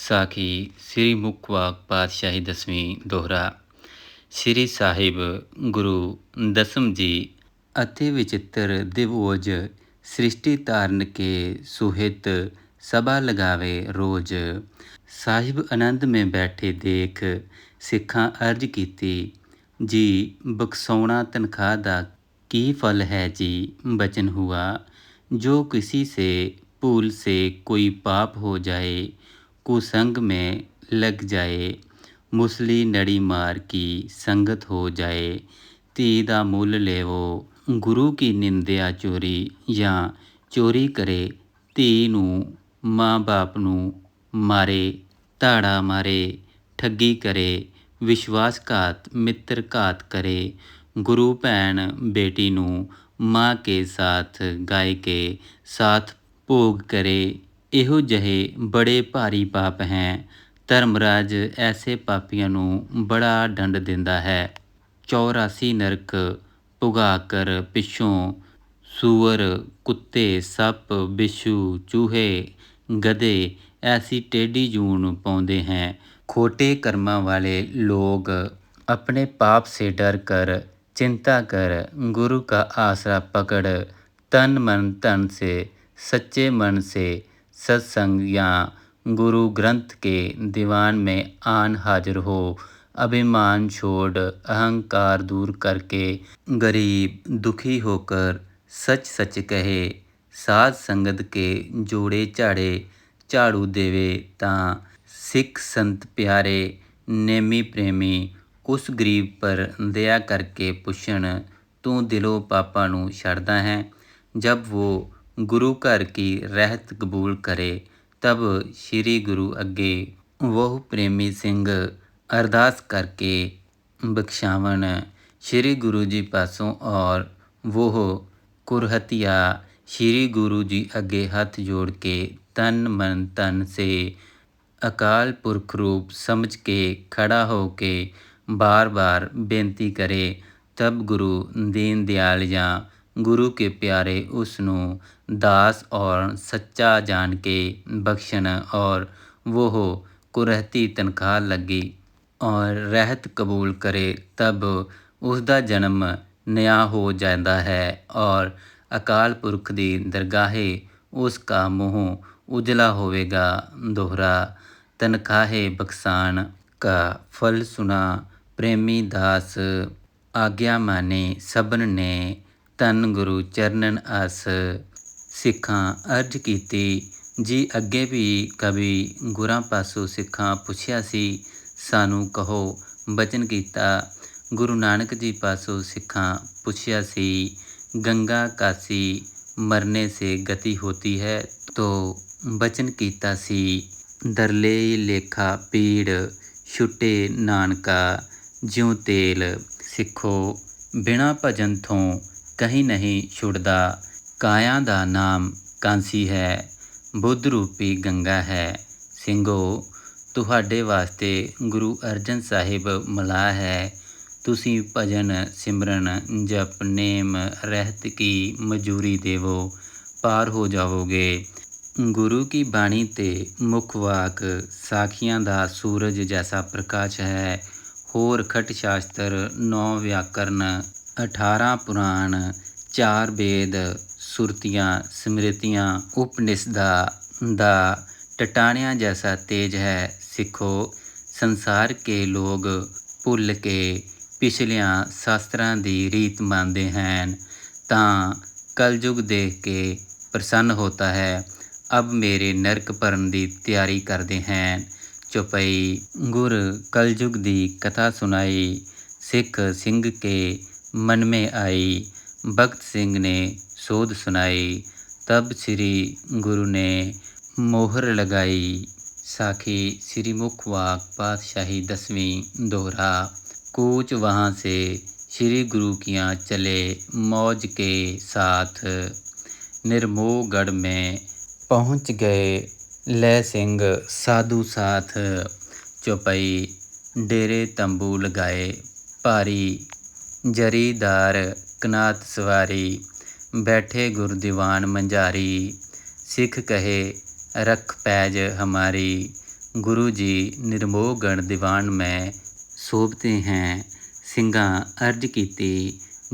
ਸਾਖੀ ਸ੍ਰੀ ਮੁਕਵਾਕ ਪਾਤਸ਼ਾਹੀ ਦਸਵੀਂ ਦੋਹਰਾ। ਸ੍ਰੀ ਸਾਹਿਬ ਗੁਰੂ ਦਸਮ ਜੀ ਅਤਿ ਵਿਚਿਤ੍ਰ ਦਿਵੋਜ ਸ੍ਰਿਸ਼ਟੀ ਤਾਰਨ ਕੇ ਸੁਹਿਤ ਸਭਾ ਲਗਾਵੇ ਰੋਜ਼। ਸਾਹਿਬ ਆਨੰਦ में बैठे देख ਸਿੱਖਾਂ ਅਰਜ ਕੀਤੀ, ਜੀ ਬਖਸ਼ਾਉਣਾ ਤਨਖਾਹ ਦਾ ਕੀ फल है जी। बचन हुआ, जो किसी से भूल से कोई पाप हो जाए, कुसंग में लग जाए, मुसली नड़ी मार की संगत हो जाए, धी दा मुल लेवो गुरु की निंदिया चोरी, ਜਾਂ ਚੋਰੀ ਕਰੇ ਧੀ ਨੂੰ ਮਾਂ ਬਾਪ ਨੂੰ ਮਾਰੇ, ਧਾੜਾ ਮਾਰੇ, ਠੱਗੀ ਕਰੇ, ਵਿਸ਼ਵਾਸਘਾਤ ਮਿੱਤਰ ਘਾਤ ਕਰੇ, ਗੁਰੂ ਭੈਣ ਬੇਟੀ ਨੂੰ ਮਾਂ ਕੇ ਸਾਥ ਗਾਇ ਕੇ ਸਾਥ ਭੋਗ ਕਰੇ, ਇਹੋ ਜਿਹੇ ਬੜੇ ਭਾਰੀ ਪਾਪ ਹੈ। ਧਰਮਰਾਜ ਐਸੇ ਪਾਪੀਆਂ ਨੂੰ ਬੜਾ ਦੰਡ ਦਿੰਦਾ ਹੈ। 84 ਨਰਕ ਭੁਗਾ ਕਰ ਪਿੱਛੋਂ ਸੂअर ਕੁੱਤੇ ਸੱਪ ਬਿੱਛੂ ਚੂਹੇ ਗਧੇ ਐਸੀ ਟੇਢੀ ਜੂਨ ਪਾਉਂਦੇ हैं। खोटे कर्मा वाले लोग अपने पाप से डर कर चिंता कर गुरु का आसरा पकड़, तन मन धन से सच्चे मन से सत्संग या गुरु ग्रंथ के दीवान में आन हाजिर हो, अभिमान छोड़ अहंकार दूर करके गरीब दुखी होकर सच सच कहे, साध संगत के जोड़े झाड़े झाड़ू देवे तां सिख संत प्यारे नेमी प्रेमी उस गरीब पर दया करके पुछण, तू दिलों पापा नू छड़दा है। जब वो गुरु घर की रहत कबूल करे, तब श्री गुरु अगे वह प्रेमी सिंह अरदास करके बख्शावन श्री गुरु जी पासों, और वह कुरहतिया श्री गुरु जी अगे हथ जोड़ के तन मन धन से अकाल पुरख रूप समझ के खड़ा हो के बार बार बेनती करे, तब गुरु दीन दयाल या गुरु के प्यारे उसनू दास और सच्चा जान के बख्शन, और वह कुरहती तनख्वाह लगी और रहत कबूल करे, तब उसका जन्म नया हो जाता है और अकाल पुरख दी दरगाहे उसका मुँह उजला होवेगा। दोहरा। तनख्वाहे बख्शान का फल सुना प्रेमी दास, आग्या माने सबन ने धन गुरु चरणन आस। सिखां अर्ज कीती, जी अगे भी कभी गुरां पासों सिखां पुछया सी, सानू कहो। बचन कीता, गुरु नानक जी पासों सिखां पुछया सी, गंगा कासी मरने से गति होती है, तो बचन कीता सी, दरले लेखा पीड़ छुटे नानका ज्यों तेल। सिखो बिना भजन थों कहीं नहीं छुड़दा, काया दा नाम कांसी है, बुद्ध रूपी गंगा है। ਸਿੰਘੋ ਤੁਹਾਡੇ ਵਾਸਤੇ ਗੁਰੂ ਅਰਜਨ ਸਾਹਿਬ ਮਲਾਹ ਹੈ। ਤੁਸੀਂ ਭਜਨ ਸਿਮਰਨ ਜਪ ਨੇਮ ਰਹਿਤ ਕੀ ਮਜੂਰੀ ਦੇਵੋ, ਪਾਰ ਹੋ ਜਾਵੋਗੇ। गुरु की बाणी ते मुखवाक साखियां दा सूरज जैसा प्रकाश है। होर खट शास्त्र 9 व्याकरण 18 पुराण 4 वेद सुरतियाँ स्मृतियाँ उपनिषदा दा टटाणिया जैसा तेज है। सिखो संसार के लोग भुल के पिछलियां शास्त्रां दी रीत मानते हैं, तां कलयुग देख के प्रसन्न होता है। अब मेरे नरक भरन की तैयारी करते हैं। चौपाई। गुर कलयुग की कथा सुनाई, सिख सिंह के मन में आई, भगत सिंह ने सोध सुनाई, तब श्री गुरु ने मोहर लगाई। साखी श्री मुखवाक पातशाही दसवीं दोहरा। कूच वहाँ से श्री गुरु कियाँ चले मौज के साथ, निर्मोहगढ़ में पहुँच गए लय सिंह साधु साथ। चौपाई। डेरे तंबू लगाए भारी, जरीदार कनात सवारी, बैठे गुर दीवान मंझारी, सिख कहे रख पैज हमारी, गुरु जी निर्मोह गण दीवान में शोभते हैं। ਸਿੰਘਾਂ अर्ज कीती,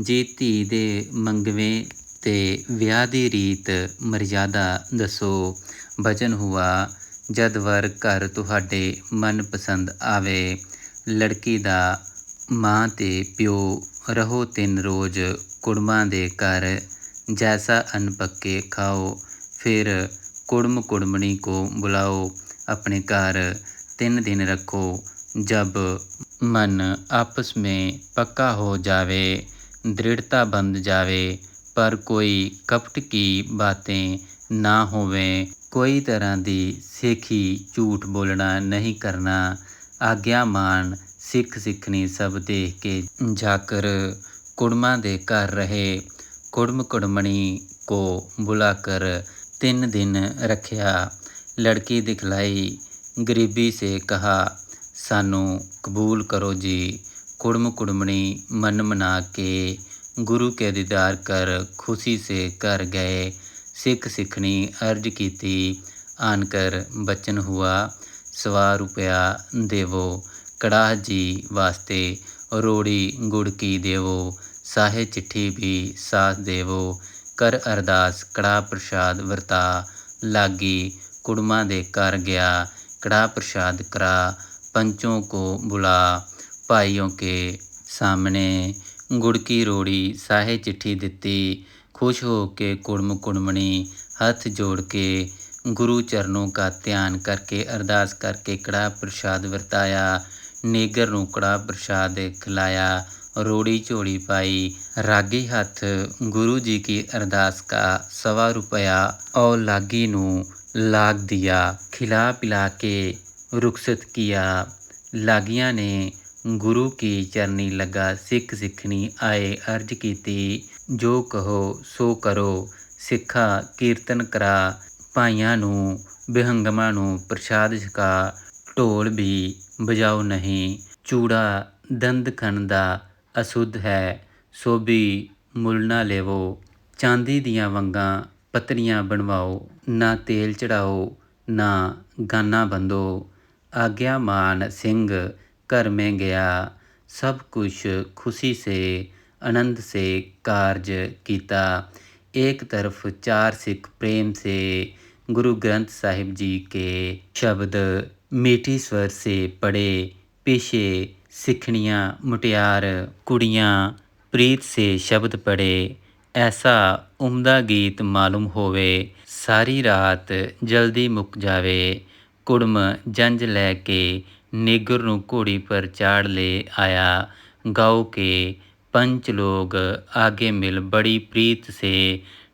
जी धी दे मंगवें ते ਵਿਆਹ ਦੀ ਰੀਤ ਮਰਜ਼ਾਦਾ ਦੱਸੋ। ਬਚਨ ਹੁਆ, ਜਦ ਵਰ ਘਰ ਤੁਹਾਡੇ ਮਨ ਪਸੰਦ ਆਵੇ, ਲੜਕੀ ਦਾ ਮਾਂ ਤੇ ਪਿਓ ਰਹੋ 3 ਰੋਜ਼ ਕੁੜਮਾਂ ਦੇ ਘਰ, ਜੈਸਾ ਅੰਨ ਪੱਕੇ ਖਾਓ, ਫਿਰ कुड़म कुड़मनी को बुलाओ अपने घर, 3 दिन रखो, जब मन आपस में पक्का हो जावे, दृढ़ता बंध जावे, पर कोई कपट की बातें ना होवे, कोई तरह की सेखी झूठ बोलना नहीं करना, आज्ञा मान सिख सिखनी सब देख के जाकर कुड़मा दे घर रहे, कुड़म कुड़मनी को बुलाकर 3 दिन रखा, लड़की दिखलाई, गरीबी से कहा सानू कबूल करो जी। कुड़म कुड़मनी मन मना के गुरु के दीदार कर खुशी से घर गए। सिख सिखनी अर्ज कीती, आनकर बचन हुआ, 100 रुपया देवो, कड़ाह जी वास्ते रोड़ी गुड़ की देवो, साहे चिट्ठी भी साथ देवो, कर अरदास कड़ाह प्रसाद वरता, लागी कुड़मा दे घर गया, कड़ाह प्रसाद करा, पंचों को बुला, भाइयों के सामने गुड़ की रोड़ी साहे चिट्ठी दिती, खुश हो के कुड़म कुड़मनी हाथ जोड़ के गुरु चरणों का ध्यान करके अरदास करके कड़ाह प्रसाद वरताया, नेगर नूं कड़ाह प्रसाद खिलाया, रोड़ी झोली पाई, रागी हाथ गुरु जी की अरदास का 100 रुपया और लागी नूं लाग दिया, खिला पिला के रुखसत किया। लागिया ने गुरु की चरनी लगा, सिख सिखनी आए अर्ज कीती, जो कहो सो करो, सिखा कीर्तन करा, भाइयां नूं बिहंगमां नूं प्रसाद छका, ढोल भी बजाओ नहीं, चूड़ा दंद खन दा अशुद्ध है, सो भी मुल ना लेवो, चांदी दियां वंगां पतलियां बनवाओ, ना तेल चढ़ाओ ना गाना बंधो। आज्ञा मान सिंह घर में गया, सब कुछ खुशी से आनंद से कार्य किया। एक तरफ 4 सिख प्रेम से गुरु ग्रंथ साहिब जी के शब्द मीठी स्वर से पढ़े, पीछे सिखनियाँ मुटियार कुड़ियाँ प्रीत से शब्द पढ़े, ऐसा उम्दा गीत मालूम होवे, सारी रात जल्दी मुक जावे। कुड़म जंज लैके नेगर नूं घोड़ी पर चाड़ ले आया, गाओ के पंच लोग आगे मिल बड़ी प्रीत से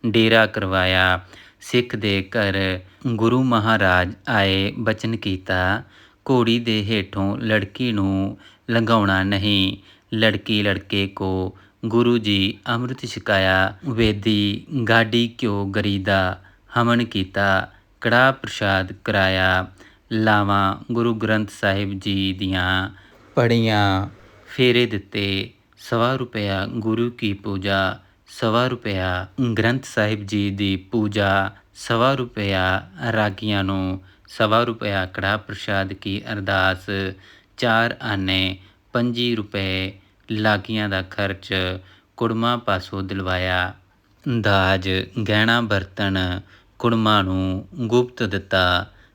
डेरा करवाया। सिख दे घर गुरु महाराज आए, बचन कीता, घोड़ी दे हेठों लड़की नूं लंघाउणा नहीं। लड़की लड़के को गुरु जी अमृत छकाया, वेदी गाडी घ्यो गरीदा हवन कीता, कड़ाह प्रसाद कराया, लावां गुरु ग्रंथ साहिब जी दियाँ पढ़ियाँ, फेरे दिते, 100 रुपया गुरु की पूजा, 100 रुपया ग्रंथ साहिब जी दी पूजा, 100 रुपया रागियां नूं, 100 रुपया कड़ाह प्रसाद की अरदास, 4 आने 25 रुपए लागियां दा खर्च कुड़मा पासों दिलवाया। दाज गਹਿਣਾ बर्तन कुड़मा नूं गुप्त दिता,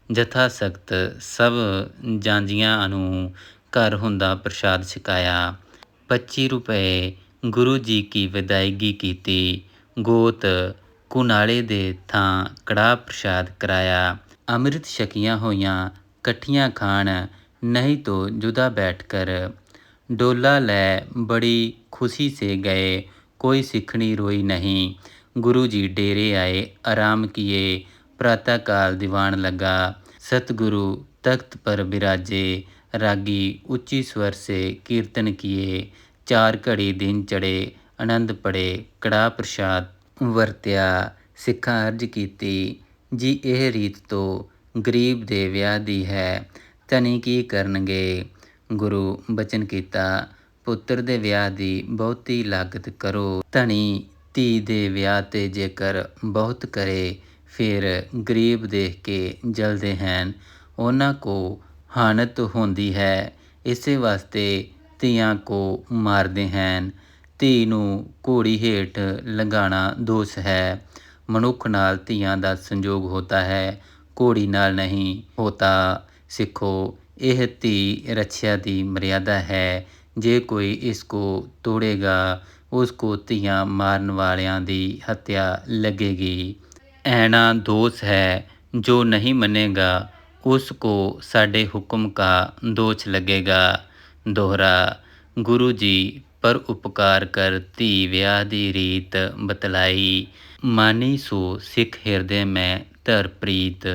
जथा सख्त सब ਜਾਂਜੀਆਂ ਨੂੰ घर हुंदा प्रसाद छकाया। 25 रुपए गुरु जी की विदायगी कीती, गोत कुनाले दे थां कड़ाह प्रसाद कराया। अमृत छकियां होइयां कट्ठियां खाण, नहीं तो जुदा बैठकर। डोला लै बड़ी खुशी से गए, कोई सिखनी रोई नहीं। गुरु जी डेरे आए, आराम किए, प्रातःकाल दीवान लगा। सतगुरु तख्त पर बिराजे, रागी ऊंची स्वर से कीर्तन किए। 4 घड़ी दिन चढ़े, आनंद पड़े, कड़ाह प्रसाद ਵਰਤਿਆ। ਸਿੱਖਾਂ ਅਰਜ ਕੀਤੀ, ਜੀ ਇਹ ਰੀਤ ਤੋਂ ਗਰੀਬ ਦੇ ਵਿਆਹ ਦੀ ਹੈ, ਧਨੀ ਕੀ ਕਰਨਗੇ। ਗੁਰੂ ਬਚਨ ਕੀਤਾ, ਪੁੱਤਰ ਦੇ ਵਿਆਹ ਦੀ ਬਹੁਤੀ ਲਾਗਤ ਕਰੋ। ਧਨੀ ਧੀ ਦੇ ਵਿਆਹ 'ਤੇ ਜੇਕਰ ਬਹੁਤ ਕਰੇ, ਫਿਰ ਗਰੀਬ ਦੇਖ ਕੇ ਜਲਦੇ ਹਨ। ਉਹਨਾਂ ਕੋ ਹਾਨਤ ਹੁੰਦੀ ਹੈ। ਇਸੇ ਵਾਸਤੇ ਧੀਆਂ ਕੋ ਮਾਰਦੇ ਹਨ। ਧੀ ਨੂੰ ਘੋੜੀ ਹੇਠ ਲੰਘਾਉਣਾ ਦੋਸ਼ ਹੈ। ਮਨੁੱਖ ਨਾਲ ਧੀਆਂ ਦਾ ਸੰਜੋਗ ਹੋਤਾ ਹੈ, ਘੋੜੀ ਨਾਲ ਨਹੀਂ ਹੋਤਾ। ਸਿੱਖੋ, ਇਹ ਧੀ ਰੱਛਿਆ ਦੀ ਮਰਿਆਦਾ ਹੈ। ਜੇ ਕੋਈ ਇਸ ਕੋ ਤੋੜੇਗਾ, ਉਸ ਕੋ ਧੀਆਂ ਮਾਰਨ ਵਾਲਿਆਂ ਦੀ ਹੱਤਿਆ ਲੱਗੇਗੀ। ਐਣਾ ਦੋਸ਼ ਹੈ, ਜੋ ਨਹੀਂ ਮੰਨੇਗਾ, ਉਸ ਕੋ ਸਾਡੇ ਹੁਕਮ ਕਾ ਦੋਸ਼ ਲੱਗੇਗਾ। ਦੋਹਰਾ। ਗੁਰੂ ਜੀ ਪਰ ਉਪਕਾਰ ਕਰ ਧੀ ਵਿਆਹ ਦੀ ਰੀਤ ਬਤਲਾਈ। ਮਾਨੀ ਸੋ ਸਿੱਖ ਹਿਰਦੇ ਮੈਂ ਧਰ ਪ੍ਰੀਤ।